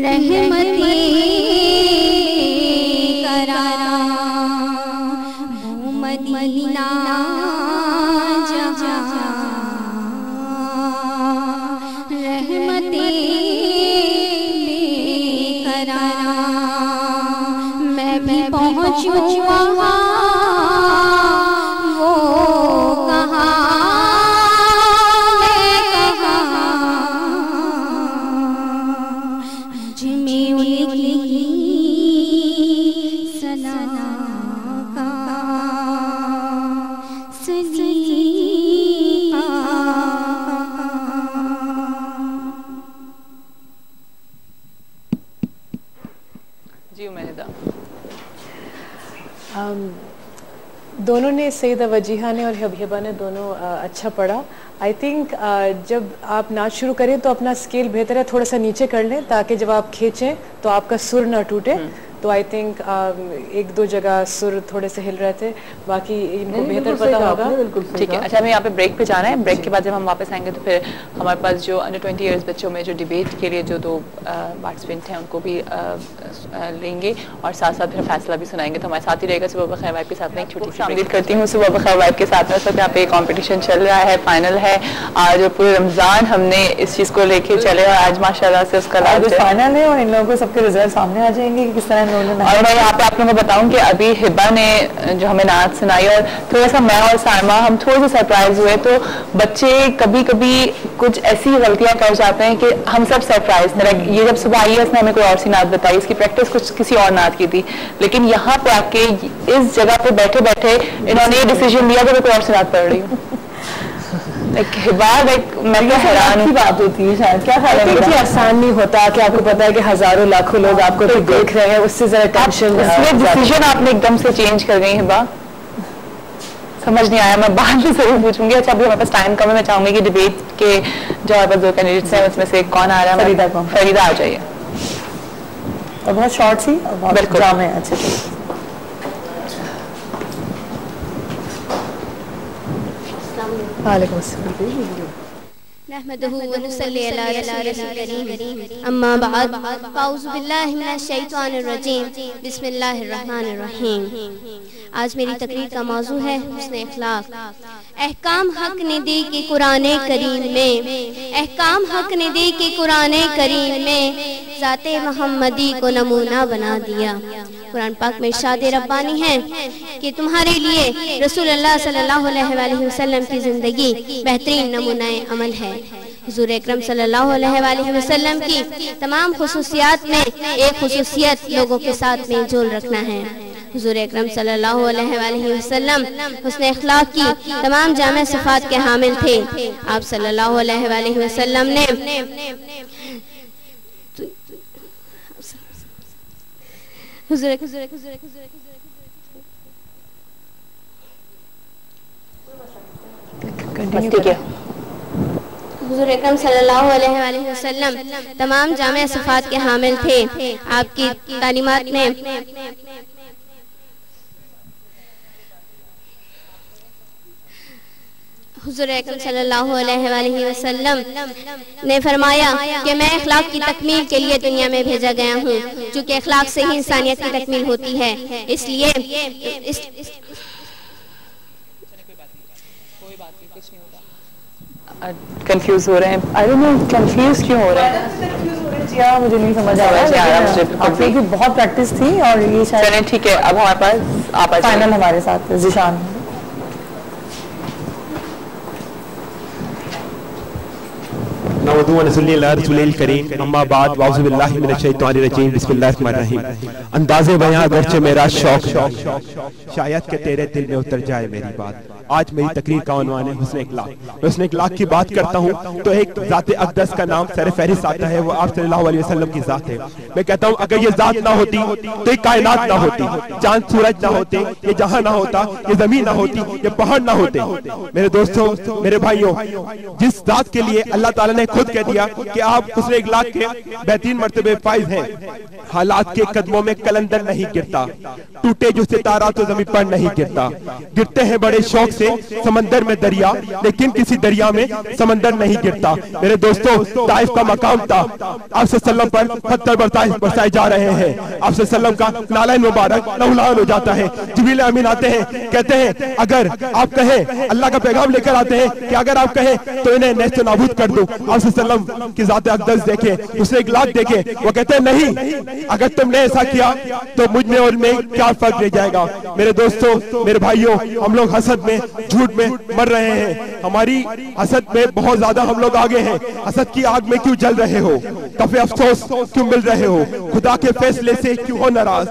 रहमती करा मदीना जहाँ रहमती करा मैं भी पहुँचूँ वहाँ वो कहाँ दोनों ने, सईदा वजीहा ने और हिबा ने दोनों अच्छा पढ़ा। आई थिंक जब आप नाच शुरू करें तो अपना स्केल बेहतर है थोड़ा सा नीचे कर लें ताकि जब आप खींचें तो आपका सुर ना टूटे। तो आई थिंक एक दो जगह सुर थोड़े से हिल रहे थे, बाकी इनको बेहतर पता होगा। ठीक है, अच्छा हमें यहाँ पे ब्रेक पे जाना है। ब्रेक के बाद जब हम वापस आएंगे तो फिर हमारे पास जो अंडर 20 ईयर्स बच्चों में जो डिबेट के लिए जो दो पार्टिसिपेंट हैं उनको भी लेंगे और साथ साथ फिर फैसला भी सुनाएंगे। तो हमारे साथ ही रहेगा सुबह बखैर वाइब के साथ में एक छोटी सी उम्मीद करती हूँ। सुबह बखैर वाइब के साथ में इस वक्त यहाँ पे कॉम्पिटिशन चल रहा है, फाइनल है। आज पूरे रमजान हमने इस चीज़ को लेके चले और आज माशाल्लाह से उसका फाइनल है और इन लोगों को सबके रिजल्ट सामने आ जाएंगे कि किस तरह और मैं यहाँ पे आप लोगों को बताऊं कि अभी हिबा ने जो हमें नाच सुनाई और थोड़ा सा मैं और साइमा हम थोड़े से सरप्राइज हुए। तो बच्चे कभी कभी कुछ ऐसी गलतियां कर जाते हैं कि हम सब सरप्राइज थे। ये जब सुबह आई है इसने हमें कोई और सी नाच बताई, इसकी प्रैक्टिस कुछ किसी और नाच की थी, लेकिन यहाँ पे आके इस जगह पे बैठे बैठे इन्होंने ये डिसीजन लिया कि मैं कोई और सी नाच पढ़ रही हूँ। मैं हैरान की बात होती है शायद, क्या इतनी आसान नहीं होता कि आपको पता है कि हजारों लाखों लोग आपको तो देख रहे हैं, उससे जरा टेंशन। डिसीजन आपने एकदम से चेंज कर गई हिबा, समझ नहीं आया। मैं बाद में जरूर पूछूंगी। अच्छा अभी हमारे पास टाइम कम है, मैं चाहूंगी कि डिबेट के जो हमारे पास दो कैंडिडेट्स हैं उसमें से कौन आ रहा है? फरीदा आ जाइए। और बहुत शॉर्ट सी बिल्कुल है। अच्छे वालेकुम अस्सलाम। नहमदुहु व नुसल्ली अला रसूलिल करीम अम्मा बाद अऊज़ु बिल्लाहि मिनश शैतानिर रजीम बिस्मिल्लाहिर रहमानिर रहीम। आज मेरी तकरीर का मौजू है हुस्न अखलाक। अहकाम हक ने दी कि कुरान करीम में, अहकाम हक ने दी कि कुरान करीम में ज़ाते मोहम्मदी को नमूना बना दिया। कुरान पाक में इरशाद रब्बानी है कि तुम्हारे लिए रसूलुल्लाह सल्लल्लाहु अलैहि वसल्लम की ज़िंदगी बेहतरीन नमूनाए अमल है। हुज़ूर अकरम सल्लल्लाहु अलैहि वसल्लम की तमाम खुसूसियात में एक खुसूसियत लोगों के साथ में जोड़ रखना है। हुज़ूर अकरम सल्लल्लाहु अलैहि वसल्लम हुस्न अखलाक की तमाम जामे सिफात के हामिल थे। आप सल्लल्लाहु अलैहि वसल्लम ने हुज़ूर अकरम सल्लल्लाहु अलैहि वसल्लम तमाम जामे सिफात के हामिल थे। आपकी तालीमात में हुज़ूर अकरम सल्लल्लाहु अलैहि वसल्लम ने फरमाया कि मैं अखलाक की तकमील के लिए दुनिया में भेजा गया हूँ, क्योंकि अखलाक से ही इंसानियत की तकमील होती है। इसलिए कंफ्यूज हो रहे हैं। आई डोंट नो कंफ्यूज क्यों हो रहे हैं। मुझे नहीं समझ आ रहा। आप लोग की बहुत प्रैक्टिस थी और ये शायद ठीक है। अब हमारे पास आप फाइनल हमारे साथ ज़िशान। अंदाज़े बयां अगरचे मेरा शौक शायद के तेरे दिल में उतर जाए मेरी बात। आज मेरी तकरीर का उन्वान है हुस्न अखलाक। मैं हुस्न अखलाक की बात करता हूँ तो एक ज़ात अक़दस का नाम सर फहरिस्त आता है, वो आप सल्लल्लाहु अलैहि वसल्लम की ज़ात है। मैं कहता हूँ अगर ये ज़ात ना होती तो ये कायनात ना होती, चांद सूरज ना होते, ये जहां ना होता, ये जमीन ना होती, ये पहाड़ ना होते। मेरे दोस्तों, मेरे भाइयों, जिस ज़ात के लिए अल्लाह ताला ने खुद कह दिया कि आप हुस्न अखलाक के बेहतरीन मर्तबे फाइज हैं। हालात के कदमों में कलंदर नहीं गिरता, टूटे जो सितारा तो जमीन पर नहीं गिरता। गिरते हैं बड़े शौक से समंदर में दरिया, लेकिन किसी दरिया में समंदर नहीं गिरता। मेरे दोस्तों, ताइफ का मकाम था, आप सल्लल्लाहु पर पत्थर बरसाए जा रहे हैं, आप सल्लल्लाहु का नालायन मुबारक लहूलुहान हो जाता है। जिब्रील अमीन आते हैं, कहते हैं अगर आप कहें, अल्लाह का पैगाम लेकर आते हैं कि अगर आप कहें तो इन्हें नेस्त नाबूद कर दूं। आप सल्लल्लाहु की जात अक़दस देखें, उसने एक लाख देखे, वो कहते हैं नहीं, अगर तुमने ऐसा किया तो मुझ में और में क्या फर्क रह जाएगा। मेरे दोस्तों, मेरे भाइयों, हम लोग हसद में, झूठ में मर रहे हैं। हमारी हसद में बहुत ज्यादा हम लोग आगे हैं। हसद की आग में क्यों जल रहे हो? तफे अफसोस क्यों मिल रहे हो? खुदा के फैसले से क्यों हो नाराज?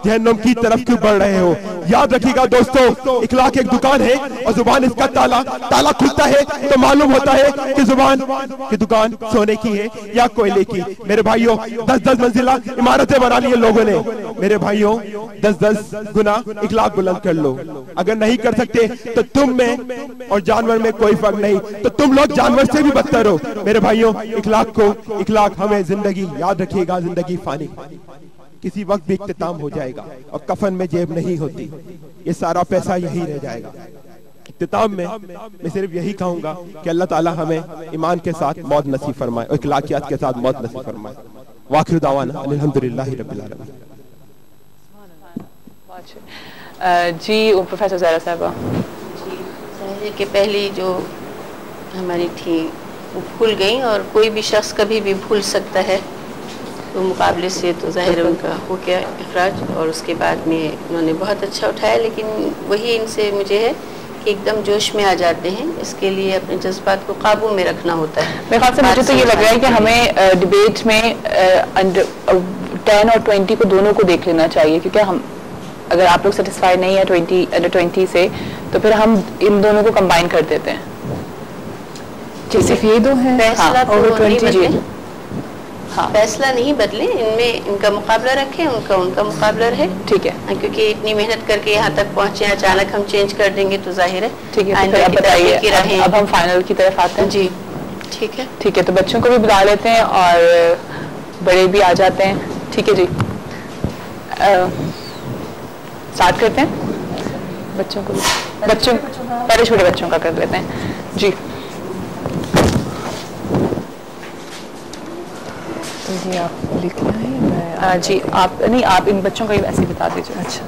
जहन्नुम की तरफ क्यों बढ़ रहे हो? याद रखिएगा दोस्तों, इखलाक एक दुकान है और जुबान इसका ताला। ताला खुलता है तो मालूम होता है कि जुबान की दुकान सोने की है या कोयले की। मेरे भाइयों, 10-10 मंजिला इमारतें बना ली लोगों ने। मेरे भाइयों, 10-10 गुना इखलाक बुलंद कर लो। अगर नहीं कर सकते तो तुम में और जानवर में कोई फर्क नहीं, तो तुम लोग जानवर से भी बदतर हो। मेरे भाइयों, इखलाक हमें जिंदगी याद रखिएगा, जिंदगी फानी, किसी वक्त भी इख्तिताम हो जाएगा और कफन में जेब नहीं होती, ये सारा पैसा यही रह जाएगा। इख्तिताम में मैं सिर्फ यही कहूंगा कि अल्लाह ताला हमें ईमान के साथ मौत नसीब फरमाए और इखलाकियात के साथ मौत नसीब फरमाए। वाखिर दावाना अल्हम्दुलिल्लाहि रब्बिल आलमीन। जी प्रोफेसर ज़हरा साहिबा। जी, कि पहली जो हमारी थी वो भूल गई, और कोई भी शख्स कभी भी भूल सकता है, तो मुकाबले से तो ज़ाहिर उनका हो गया इखराज, और उसके बाद में उन्होंने बहुत अच्छा उठाया। लेकिन वही इनसे मुझे है कि एकदम जोश में आ जाते हैं, इसके लिए अपने जज्बात को काबू में रखना होता है। मेरे ख्याल से मुझे तो ये लग रहा है कि हमें डिबेट में अंडर 10 और 20 को दोनों को देख लेना चाहिए, क्योंकि हम अगर आप लोग सेटिस्फाइड नहीं है अंडर 20 से, तो फिर हम इन दोनों को कंबाइन कर देते हैं। सिर्फ ये दो हैं। फैसला तो over 20 जी। हाँ, फैसला नहीं बदले, इनमें इनका मुकाबला रखें, उनका मुकाबला रहे। ठीक है, क्योंकि इतनी मेहनत करके यहाँ तक पहुँचे, अचानक हम चेंज कर देंगे तो जाहिर है। ठीक है, तो फिर आप बताइए, अब हम फाइनल की तरफ आते हैं। जी ठीक है, ठीक है, तो बच्चों को भी बुला लेते हैं और बड़े भी आ जाते हैं। ठीक है जी, स्टार्ट करते हैं। बच्चों पहले छोटे बच्चों का कर लेते हैं जी। तो जी आप लिखना है, मैं जी आप नहीं, आप इन बच्चों का ही ऐसे बता दीजिए। अच्छा,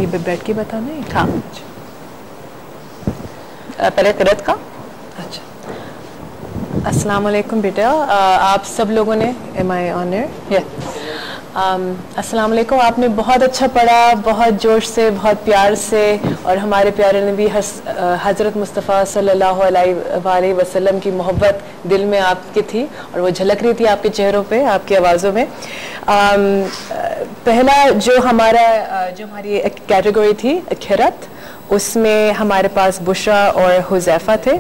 ये बैठ के बताना है। हाँ, पहले किरत का। अच्छा, अस्सलाम वालेकुम बेटा, आप सब लोगों ने, एम आई ऑन एयर? अस्सलाम वालेकुम। आपने बहुत अच्छा पढ़ा, बहुत जोश से, बहुत प्यार से, और हमारे प्यारे नबी हज़रत मुस्तफ़ा सल्लल्लाहु अलैहि वसल्लम की मोहब्बत दिल में आपकी थी और वो झलक रही थी आपके चेहरों पे, आपकी आवाज़ों में। पहला जो हमारी कैटेगरी थी खिरत, उसमें हमारे पास बुशरा और हुज़ैफ़ा थे,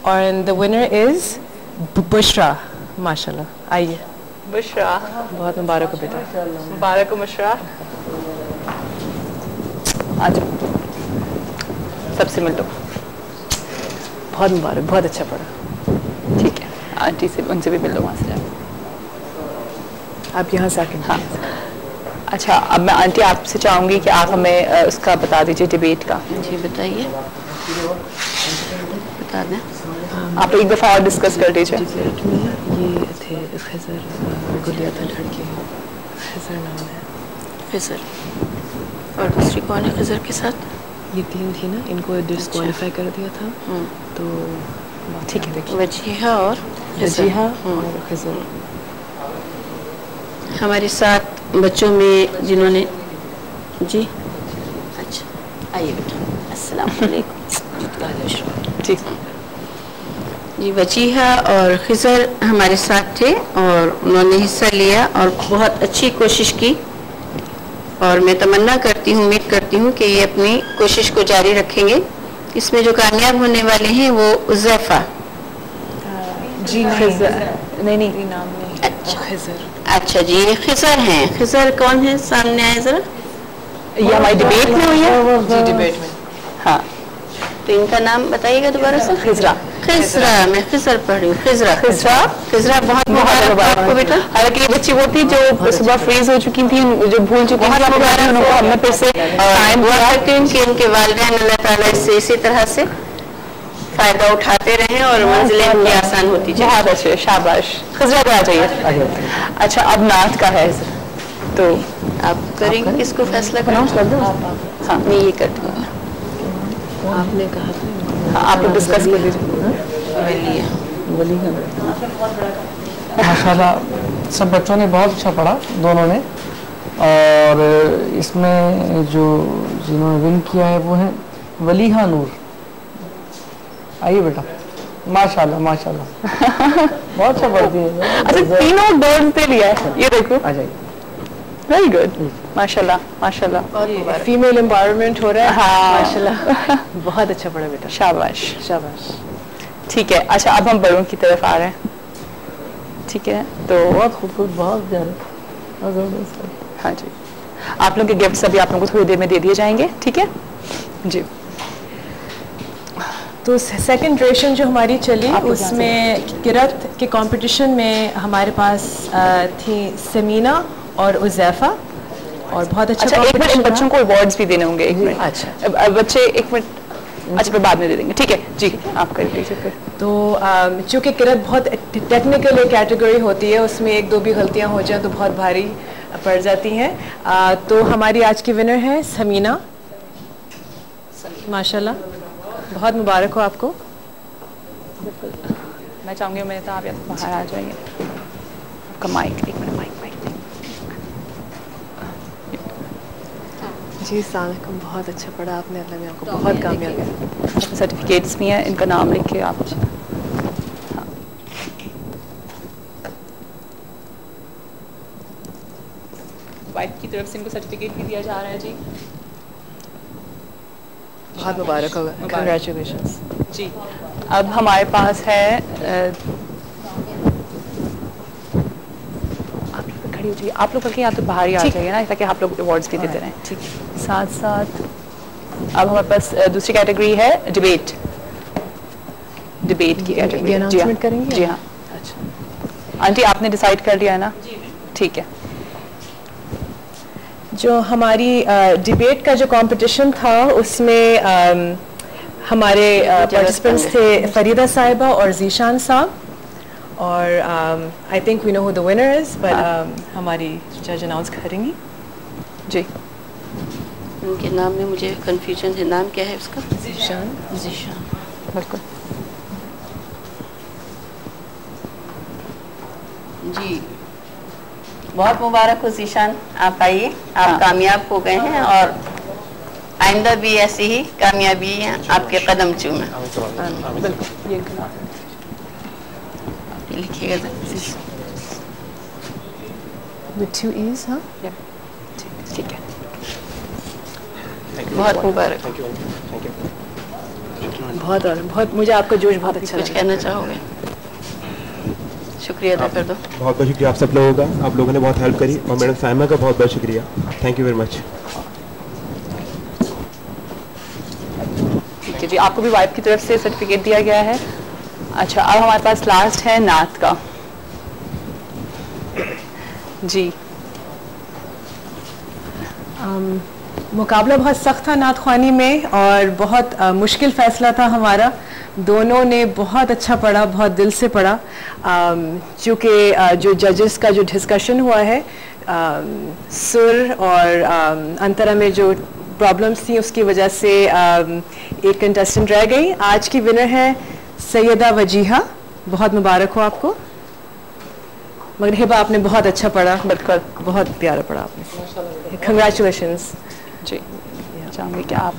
और द विनर इज़ बुशरा। माशाल्लाह, आइए। बुशरा, बहुत मुबारक हो बेटा। मुबारक हो बुशरा। आ जाओ, सबसे मिल लो। बहुत मुबारक, बहुत अच्छा पढ़ा। ठीक है, आंटी से, उनसे भी मिल लो, वहाँ से जाओ। आप यहाँ से आके। हाँ, अच्छा, अब मैं आंटी आपसे चाहूँगी कि आप हमें उसका बता दीजिए, डिबेट का। जी बताइए, बता दें। आप एक दफ़ा और डिस्कस कर लीजिए। डिबेट में ये थे खिज़र, गुलिया था लड़की, खिज़र नाम है। खिज़र, और दूसरी कौन है खिज़र के साथ? ये 3 थी ना, इनको डिस्क्वालीफाई कर दिया था। तो ठीक है, देखिए, वजीहा और वजीहा और खिज़र। हमारे साथ बच्चों में जिन्होंने, जी अच्छा, आइए बेटा। अस्सलाम वालेकुम। ठीक जी, वजीहा और खिज़र हमारे साथ थे और उन्होंने हिस्सा लिया और बहुत अच्छी कोशिश की, और मैं तमन्ना करती हूँ, उम्मीद करती हूँ कि ये अपनी कोशिश को जारी रखेंगे। इसमें जो कामयाब होने वाले हैं वो उज़ैफ़ा। जी नहीं, नाम नहीं। अच्छा खिज़र। अच्छा जी, ये खिज़र हैं। खिज़र कौन है, सामने आए ज़रा। ये हमारी डिबेट में हुई है जी, डिबेट में। हाँ, तो इनका नाम बताइएगा दोबारा से। खिज़रा। खिजरा, मैं खिजर पढ़ रही हूँ। खिजरा खिजरा खिजरा बहुत मुबारक आपको बेटा। हालांकि ये बच्ची वो थी जो सुबह फ्रीज हो चुकी थी, जो भूल चुकी थी, उनको हमने फिर से टाइम दुआ करती हूँ कि उनके वालिदैन अल्लाह ताला इससे इसी तरह से फायदा उठाते रहें और मंजिलें उनकी आसान होती जाए। बहुत अच्छे, शाबाश। खिजरा पे आ जाइए। अच्छा, अब नात का है, तो आप करेंगे, किसको फैसला करें? हाँ, मैं ये कर दूँगा। आपने कहा हाँ, आप लोग डिस्कस कर लीजिए। माशाल्लाह सब बच्चों ने बहुत अच्छा पढ़ा, दोनों ने। और इसमें जो जिन्होंने विन किया है वो है वलीहा नूर। आइए बेटा, माशाल्लाह माशाल्लाह बहुत अच्छा पढ़ती है। अच्छा, तीनों डोर्स दे लिया है, ये देखो। आ जाइए। वेरी गुड, माशाल्लाह माशाल्लाह। फीमेल एम्पावरमेंट हो रहा है। हाँ। माशाल्लाह बहुत अच्छा पढ़ा बेटा, शाबाश शाबाश। ठीक है। अच्छा, अब हम बड़ों की तरफ आ रहे हैं। ठीक है, तो बहुत खूबसूरत, बहुत प्यारे। हाँ जी, आप लोग के गिफ्ट्स अभी आप लोगों को थोड़ी देर में दे दिए जाएंगे। ठीक है जी। तो सेकंड ड्यूरेशन जो हमारी चली उसमें किरत के कंपटीशन में हमारे पास थी समीना और उज़ैफा, और बहुत अच्छा। एक मिनट, इन बच्चों को अवार्ड्स भी देने होंगे। एक मिनट। अच्छा बच्चे एक मिनट, अच्छा फिर बाद में दे देंगे। ठीक है जी, आप कर लीजिए फिर। तो चूँकि किरत बहुत टेक्निकल एक कैटेगरी होती है, उसमें एक दो भी गलतियां हो जाए तो बहुत भारी पड़ जाती हैं। तो हमारी आज की विनर है समीना। माशाल्लाह, बहुत मुबारक हो आपको। मैं चाहूँगी मैं तो आप बाहर आ जाइए। आपका माइक, एक मिनट, माइक। जी सलाम, बहुत अच्छा पढ़ा आपने, अल्लाह में आपको बहुत कामयाबी। सर्टिफिकेट्स भी हैं, इनका नाम लिख के आप। हाँ। वाइफ की तरफ से इनको सर्टिफिकेट भी दिया जा रहा है जी। बहुत मुबारक होगा, कंग्रेचुलेशंस जी। अब हमारे पास है खड़ी हो जाइए आप लोग, करके या तो बाहर ही आ जाइए ना, ताकि आप लोग अवार्ड्स भी देते रहें। ठीक है। साथ साथ अब हमारे पास दूसरी कैटेगरी है डिबेट की कैटेगरी। अनाउंसमेंट करेंगे? जी हाँ। अच्छा आंटी, आपने डिसाइड कर लिया है ना? ठीक है। जो हमारी डिबेट का जो कंपटीशन था उसमें हमारे पार्टिसिपेंट्स थे फरीदा साहिबा और जीशान साहब, और I think we know who the winner is, but हमारी जज अनाउंस करेंगी। जी, उनके नाम में मुझे कंफ्यूजन है, नाम क्या है उसका? जीशान। बिल्कुल जी। बहुत मुबारक हो जीशान, आप आइए, आप कामयाब हो गए हैं और आइंदा भी ऐसी ही कामयाबी आपके कदम चूमे। बिल्कुल, ये लिखिएगा with 2 E's, हाँ? ठीक है। बहुत मुबारक। बहुत मुझे आपका जोश बहुत अच्छा कुछ लगा। कहना चाहोगे? शुक्रिया अदा कर दो। बहुत बहुत शुक्रिया आप सब लोगों का, आप लोगों ने बहुत हेल्प करी, और मैडम साइमा का बहुत बहुत शुक्रिया। Thank you very much. ठीक है जी, आपको भी वाइफ की तरफ से सर्टिफिकेट दिया गया है। अच्छा, अब हमारे पास लास्ट है नात का। जी। मुकाबला बहुत सख्त था नात ख्वानी में, और बहुत मुश्किल फ़ैसला था हमारा। दोनों ने बहुत अच्छा पढ़ा, बहुत दिल से पढ़ा। चूँकि जो जजेस का जो डिस्कशन हुआ है, सुर और अंतरा में जो प्रॉब्लम्स थी उसकी वजह से एक कंटेस्टेंट रह गई। आज की विनर है सैयदा वजीहा, बहुत मुबारक हो आपको। मगर हिबा, आपने बहुत अच्छा पढ़ा, बिल्कुल बहुत प्यारा पढ़ा आपने, कंग्रेचुलेशंस। जी, चाहूँगी कि आप